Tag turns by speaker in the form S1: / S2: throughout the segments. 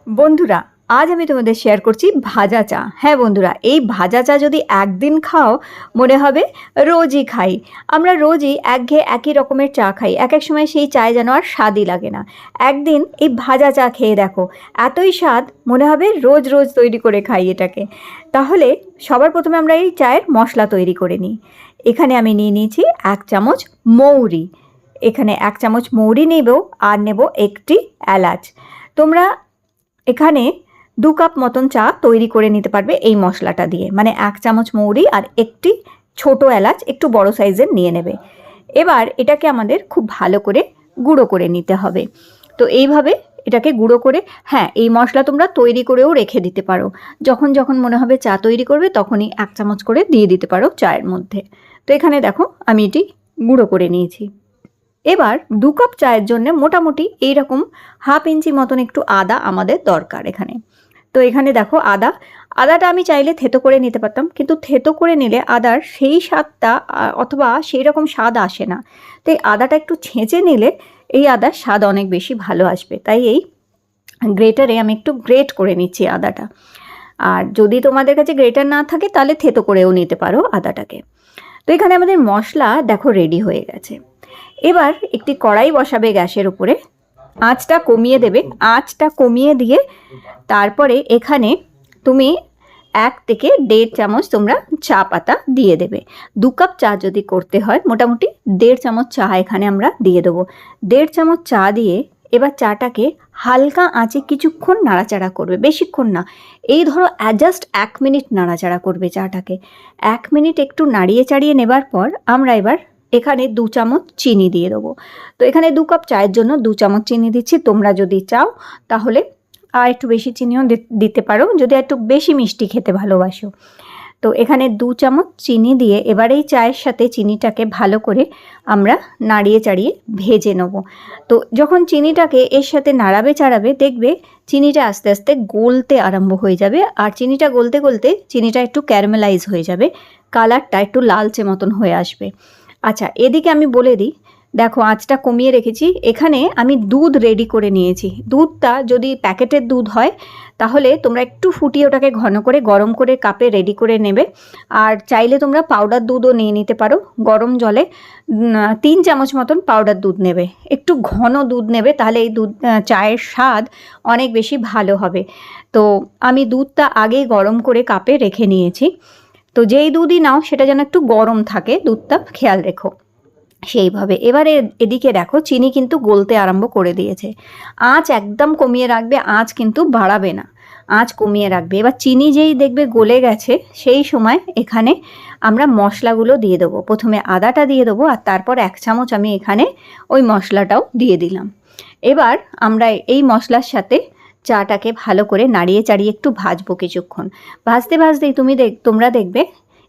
S1: বন্ধুরা, আজ আমি তোমাদের শেয়ার করছি ভাজা চা। হ্যাঁ বন্ধুরা, এই ভাজা চা যদি একদিন খাও মনে হবে রোজই খাই। আমরা রোজই একঘেয়ে একই রকমের চা খাই, এক এক সময় সেই চায় যেন আর স্বাদই লাগে না। একদিন এই ভাজা চা খেয়ে দেখো, এতই স্বাদ মনে হবে রোজ রোজ তৈরি করে খাই এটাকে। তাহলে সবার প্রথমে আমরা এই চায়ের মশলা তৈরি করে নিই। এখানে আমি নিয়ে নিয়েছি 1 চামচ মৌরি। এখানে 1 চামচ মৌরি নেব আর নেব একটি এলাচ। তোমরা এখানে 2 কাপ মতন চা তৈরি করে নিতে পারবে এই মশলাটা দিয়ে, মানে 1 চামচ মৌরি আর একটি ছোট এলাচ একটু বড় সাইজের নিয়ে নেবে। এবার এটাকে আমাদের খুব ভালো করে গুঁড়ো করে নিতে হবে। তো এইভাবে এটাকে গুঁড়ো করে, হ্যাঁ এই মশলা তোমরা তৈরি করেও রেখে দিতে পারো। যখন যখন মনে হবে চা তৈরি করবে তখনই 1 চামচ করে দিয়ে দিতে পারো চায়ের মধ্যে। তো এখানে দেখো আমি এটি গুঁড়ো করে নিয়েছি। এবার 2 কাপ চায়ের জন্য মোটামুটি এইরকম 1/2 ইঞ্চি মতন একটু আদা আমাদের দরকার এখানে। তো এখানে দেখো আদাটা আমি চাইলে থেতো করে নিতে পারতাম, কিন্তু থেতো করে নিলে আদার সেই স্বাদটা অথবা সেই রকম স্বাদ আসে না। তো এই আদাটা একটু ছেঁচে নিলে এই আদার স্বাদ অনেক বেশি ভালো আসবে। তাই এই গ্রেটারে আমি একটু গ্রেট করে নিচ্ছি আদাটা। আর যদি তোমাদের কাছে গ্রেটার না থাকে তাহলে থেতো করেও নিতে পারো আদাটাকে। তো এখানে আমাদের মশলা দেখো রেডি হয়ে গেছে। এবার একটি কড়াই বসাবে গ্যাসের উপরে, আঁচটা কমিয়ে দেবে। আঁচটা কমিয়ে দিয়ে তারপরে এখানে তুমি 1 থেকে 1.5 চামচ তোমরা চা পাতা দিয়ে দেবে। 2 কাপ চা যদি করতে হয় মোটামুটি 1.5 চামচ চা এখানে আমরা দিয়ে দেবো। 1.5 চামচ চা দিয়ে এবার চাটাকে হালকা আঁচে কিছুক্ষণ নাড়াচাড়া করবে, বেশিক্ষণ না। এই ধরো জাস্ট 1 মিনিট নাড়াচাড়া করবে চাটাকে। 1 মিনিট একটু নাড়িয়ে চাড়িয়ে নেবার পর আমরা এবার এখানে 2 চামচ চিনি দিয়ে দেবো। তো এখানে 2 কাপ চায়ের জন্য 2 চামচ চিনি দিচ্ছি। তোমরা যদি চাও তাহলে আর একটু বেশি চিনিও দিতে পারো, যদি একটু বেশি মিষ্টি খেতে ভালোবাসো। তো এখানে 2 চামচ চিনি দিয়ে এবার এই চায়ের সাথে চিনিটাকে ভালো করে আমরা নাড়িয়ে চাড়িয়ে ভেজে নেব। তো যখন চিনিটাকে এর সাথে নাড়াবে চাড়াবে দেখবে চিনিটা আস্তে আস্তে গলতে আরম্ভ হয়ে যাবে। আর চিনিটা গলতে গলতে চিনিটা একটু ক্যারামেলাইজ হয়ে যাবে, কালারটা একটু লালচে মতন হয়ে আসবে। আচ্ছা, এদিকে আমি বলে দিই, দেখো আঁচটা কমিয়ে রেখেছি। এখানে আমি দুধ রেডি করে নিয়েছি। দুধটা যদি প্যাকেটের দুধ হয় তাহলে তোমরা একটু ফুটিয়ে ওটাকে ঘন করে গরম করে কাপে রেডি করে নেবে। আর চাইলে তোমরা পাউডার দুধও নিয়ে নিতে পারো। গরম জলে 3 চামচ মতন পাউডার দুধ নেবে, একটু ঘন দুধ নেবে, তাহলে এই দুধ চায়ের স্বাদ অনেক বেশি ভালো হবে। তো আমি দুধটা আগেই গরম করে কাপে রেখে নিয়েছি। তো যেই দুধই নাও সেটা যেন একটু গরম থাকে, দুধটা খেয়াল রেখো সেইভাবে। এবারে এদিকে দেখো চিনি কিন্তু গলতে আরম্ভ করে দিয়েছে। আঁচ একদম কমিয়ে রাখবে, আঁচ কিন্তু বাড়াবে না, আঁচ কমিয়ে রাখবে। এবার চিনি যেই দেখবে গলে গেছে সেই সময় এখানে আমরা মশলাগুলো দিয়ে দেবো। প্রথমে আদাটা দিয়ে দেবো আর তারপর 1 চামচ আমি এখানে ওই মশলাটাও দিয়ে দিলাম। এবার আমরা এই মশলার সাথে চাটাকে ভালো করে নাড়িয়ে চাড়িয়ে একটু ভাজবো কিছুক্ষণ। ভাজতে ভাজতেই তোমরা দেখবে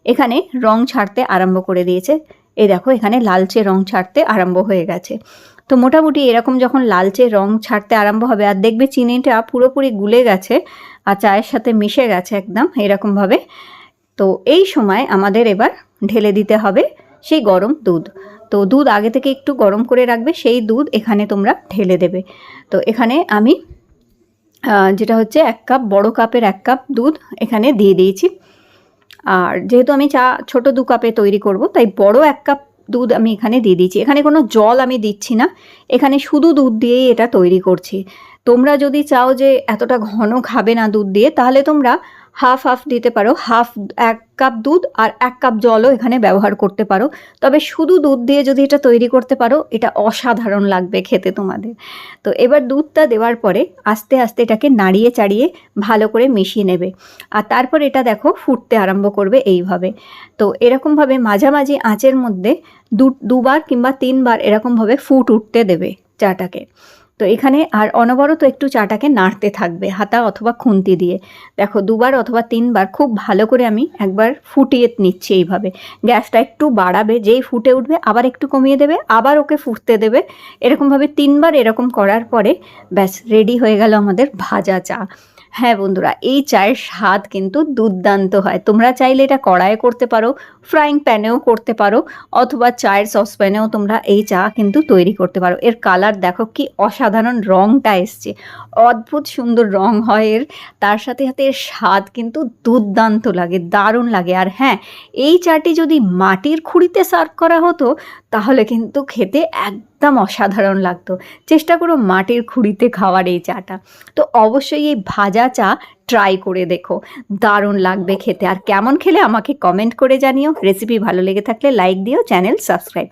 S1: এখানে রং ছাড়তে আরম্ভ করে দিয়েছে। এই দেখো এখানে লালচে রং ছাড়তে আরম্ভ হয়ে গেছে। তো মোটামুটি এরকম যখন লালচে রং ছাড়তে আরম্ভ হবে আর দেখবে চিনিটা পুরোপুরি গুলে গেছে আর চায়ের সাথে মিশে গেছে একদম এরকমভাবে, তো এই সময় আমাদের এবার ঢেলে দিতে হবে সেই গরম দুধ। তো দুধ আগে থেকে একটু গরম করে রাখবে, সেই দুধ এখানে তোমরা ঢেলে দেবে। তো এখানে আমি যেটা হচ্ছে 1 কাপ, বড় কাপের 1 কাপ দুধ এখানে দিয়ে দিয়েছি। আর যেহেতু আমি চা ছোট 2 কাপে তৈরি করব তাই বড় 1 কাপ দুধ আমি এখানে দিয়ে দিয়েছি। এখানে কোনো জল আমি দিচ্ছি না, এখানে শুধু দুধ দিয়েই এটা তৈরি করছি। তোমরা যদি চাও যে এতটা ঘন খাবে না দুধ দিয়ে তাহলে তোমরা হাফ হাফ দিতে পারো, 1 কাপ দুধ আর 1 কাপ জলও এখানে ব্যবহার করতে পারো। তবে শুধু দুধ দিয়ে যদি এটা তৈরি করতে পারো এটা অসাধারণ লাগবে খেতে তোমাদের। তো এবার দুধটা দেওয়ার পরে আস্তে আস্তে এটাকে নাড়িয়ে চাড়িয়ে ভালো করে মিশিয়ে নেবে। আর তারপর এটা দেখো ফুটতে আরম্ভ করবে এইভাবে। তো এরকমভাবে মাঝামাঝি আঁচের মধ্যে 2 বার কিংবা 3 বার এরকমভাবে ফুট উঠতে দেবে চাটাকে। তো এখানে আর অনবরত একটু চাটাকে নাড়তে থাকবে হাতা অথবা খুন্তি দিয়ে। দেখো 2 বার অথবা 3 বার খুব ভালো করে আমি একবার ফুটিয়ে নিচ্ছি এইভাবে। গ্যাসটা একটু বাড়াবে, যেই ফুটে উঠবে আবার একটু কমিয়ে দেবে, আবার ওকে ফুটতে দেবে। এরকমভাবে 3 বার এরকম করার পরে ব্যাস রেডি হয়ে গেল আমাদের ভাজা চা। হ্যাঁ বন্ধুরা, এই চায়ের স্বাদ কিন্তু দুর্দান্ত হয়। তোমরা চাইলে এটা কড়াইয়ে করতে পারো, ফ্রাইং প্যানেও করতে পারো, অথবা চায়ের সসপ্যানেও তোমরা এই চা কিন্তু তৈরি করতে পারো। এর কালার দেখো কি অসাধারণ রংটা এসছে, অদ্ভুত সুন্দর রং হয় এর। তার সাথে সাথে এর স্বাদ কিন্তু দুর্দান্ত লাগে, দারুণ লাগে। আর হ্যাঁ, এই চাটি যদি মাটির খুঁড়িতে সার্ভ করা হতো তাহলে কিন্তু খেতে একদম অসাধারণ লাগতো। চেষ্টা করো মাটির খুঁড়িতে খাওয়ার এই চাটা। তো অবশ্যই এই ভাজা চা ট্রাই করে দেখো, দারুণ লাগবে খেতে। আর কেমন খেলে আমাকে কমেন্ট করে জানিও। রেসিপি ভালো লেগে থাকলে লাইক দিও, চ্যানেল সাবস্ক্রাইব